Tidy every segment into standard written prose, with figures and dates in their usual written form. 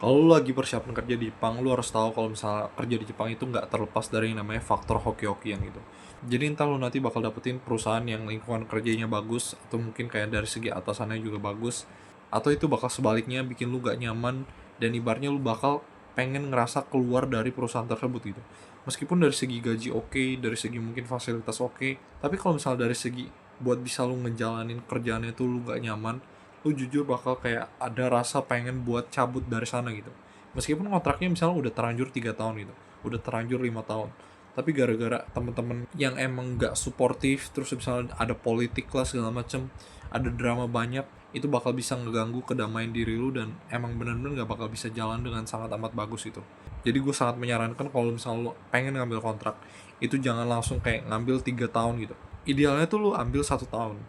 Kalau lu lagi persiapan kerja di Jepang, lu harus tahu kalau misalnya kerja di Jepang itu nggak terlepas dari yang namanya faktor hoki-hokian gitu. Jadi entah lu nanti bakal dapetin perusahaan yang lingkungan kerjanya bagus, atau mungkin kayak dari segi atasannya juga bagus, atau itu bakal sebaliknya bikin lu gak nyaman, dan ibaratnya lu bakal pengen ngerasa keluar dari perusahaan tersebut gitu. Meskipun dari segi gaji oke, dari segi mungkin fasilitas oke, tapi kalau misalnya dari segi buat bisa lu ngejalanin kerjaannya itu lu gak nyaman, lu jujur bakal kayak ada rasa pengen buat cabut dari sana gitu. Meskipun kontraknya misalnya udah terlanjur 3 tahun gitu, udah terlanjur 5 tahun, tapi gara-gara temen-temen yang emang gak suportif, terus misalnya ada politik lah segala macem, ada drama banyak, itu bakal bisa ngeganggu kedamaian diri lu, dan emang bener-bener gak bakal bisa jalan dengan sangat amat bagus itu. Jadi gue sangat menyarankan kalau misalnya lu pengen ngambil kontrak, itu jangan langsung kayak ngambil 3 tahun gitu. Idealnya tuh lu ambil 1 tahun.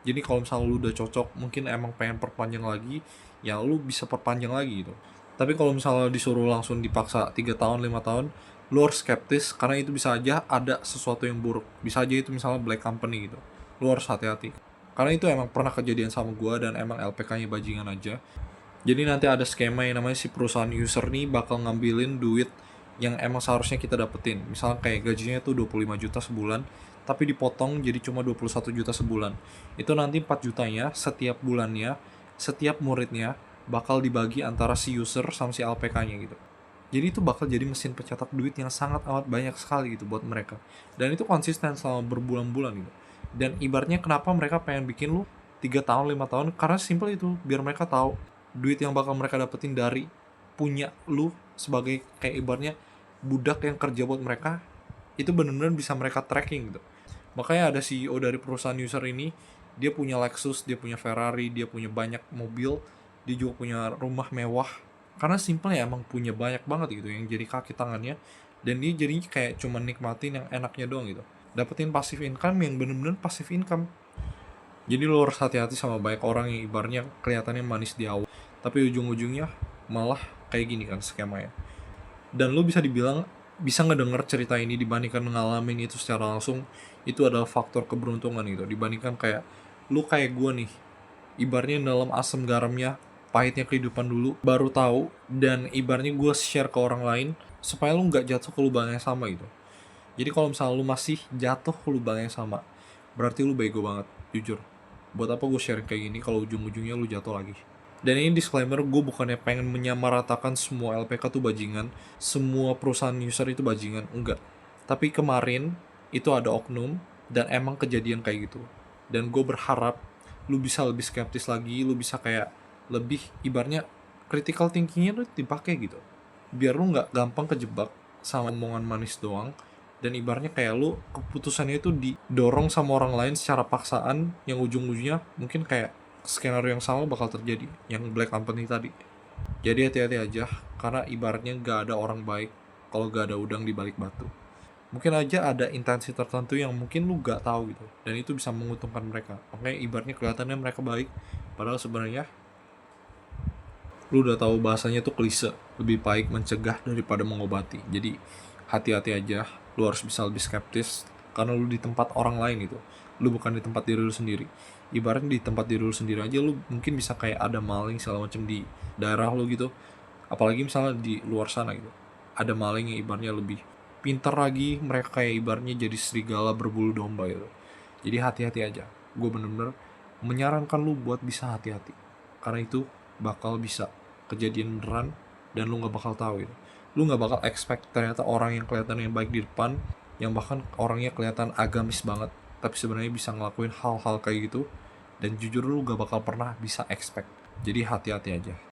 Jadi kalau misalnya lu udah cocok, mungkin emang pengen perpanjang lagi, ya lu bisa perpanjang lagi gitu. Tapi kalau misalnya disuruh langsung dipaksa 3 tahun, 5 tahun, lu harus skeptis karena itu bisa aja ada sesuatu yang buruk. Bisa aja itu misalnya black company gitu. Lu harus hati-hati. Karena itu emang pernah kejadian sama gua, dan emang LPK-nya bajingan aja. Jadi nanti ada skema yang namanya si perusahaan user nih bakal ngambilin duit yang emang seharusnya kita dapetin. Misalnya kayak gajinya tuh 25 juta sebulan, tapi dipotong jadi cuma 21 juta sebulan. Itu nanti 4 jutanya setiap bulannya, setiap muridnya bakal dibagi antara si user sama si LPK-nya gitu. Jadi itu bakal jadi mesin pencetak duit yang sangat amat banyak sekali gitu buat mereka. Dan itu konsisten selama berbulan-bulan gitu. Dan ibaratnya kenapa mereka pengen bikin lu 3 tahun, 5 tahun, karena simple itu, biar mereka tahu duit yang bakal mereka dapetin dari punya lu sebagai kayak ibaratnya budak yang kerja buat mereka, itu bener-bener bisa mereka tracking gitu. Makanya ada CEO dari perusahaan user ini, dia punya Lexus, dia punya Ferrari, dia punya banyak mobil, dia juga punya rumah mewah. Karena simple ya, emang punya banyak banget gitu yang jadi kaki tangannya, dan dia jadinya kayak cuma nikmatin yang enaknya doang gitu. Dapetin passive income yang bener-bener passive income. Jadi lo harus hati-hati sama banyak orang yang ibaratnya kelihatannya manis di awal, tapi ujung-ujungnya malah kayak gini kan skemanya. Dan lu bisa dibilang bisa ngedenger cerita ini dibandingkan ngalamin itu secara langsung, itu adalah faktor keberuntungan gitu, dibandingkan kayak lu kayak gue nih, ibaratnya dalam asam garamnya pahitnya kehidupan dulu baru tahu, dan ibaratnya gue share ke orang lain supaya lu nggak jatuh ke lubang yang sama gitu. Jadi kalau misalnya lu masih jatuh ke lubang yang sama, berarti lu bego banget, jujur. Buat apa gue sharing kayak gini kalau ujung-ujungnya lu jatuh lagi. Dan ini disclaimer, gue bukannya pengen menyamaratakan semua LPK tuh bajingan, semua perusahaan user itu bajingan, enggak. Tapi kemarin itu ada oknum, dan emang kejadian kayak gitu. Dan gue berharap lu bisa lebih skeptis lagi, lu bisa kayak lebih ibaratnya critical thinkingnya tuh dipakai gitu. Biar lu nggak gampang kejebak sama omongan manis doang, dan ibaratnya kayak lu keputusannya itu didorong sama orang lain secara paksaan, yang ujung-ujungnya mungkin kayak skenario yang sama bakal terjadi, yang black company tadi. Jadi hati-hati aja, karena ibaratnya gak ada orang baik kalau gak ada udang di balik batu. Mungkin aja ada intensi tertentu yang mungkin lu gak tahu gitu, dan itu bisa menguntungkan mereka. Makanya ibaratnya kelihatannya mereka baik, padahal sebenarnya lu udah tahu bahasanya tuh klise, lebih baik mencegah daripada mengobati. Jadi hati-hati aja, lu harus bisa lebih skeptis karena lu di tempat orang lain gitu, lu bukan di tempat diri lu sendiri. Ibaratnya di tempat diri lu sendiri aja lu mungkin bisa kayak ada maling segala macam di daerah lu gitu, apalagi misalnya di luar sana gitu, ada maling yang ibaratnya lebih pintar lagi, mereka kayak ibaratnya jadi serigala berbulu domba gitu. Jadi hati-hati aja, gue bener-bener menyarankan lu buat bisa hati-hati, karena itu bakal bisa kejadian beneran, dan lu nggak bakal tahu itu. Lu nggak bakal expect ternyata orang yang kelihatan yang baik di depan, yang bahkan orangnya kelihatan agamis banget, tapi sebenarnya bisa ngelakuin hal-hal kayak gitu, dan jujur lu nggak bakal pernah bisa expect. Jadi hati-hati aja.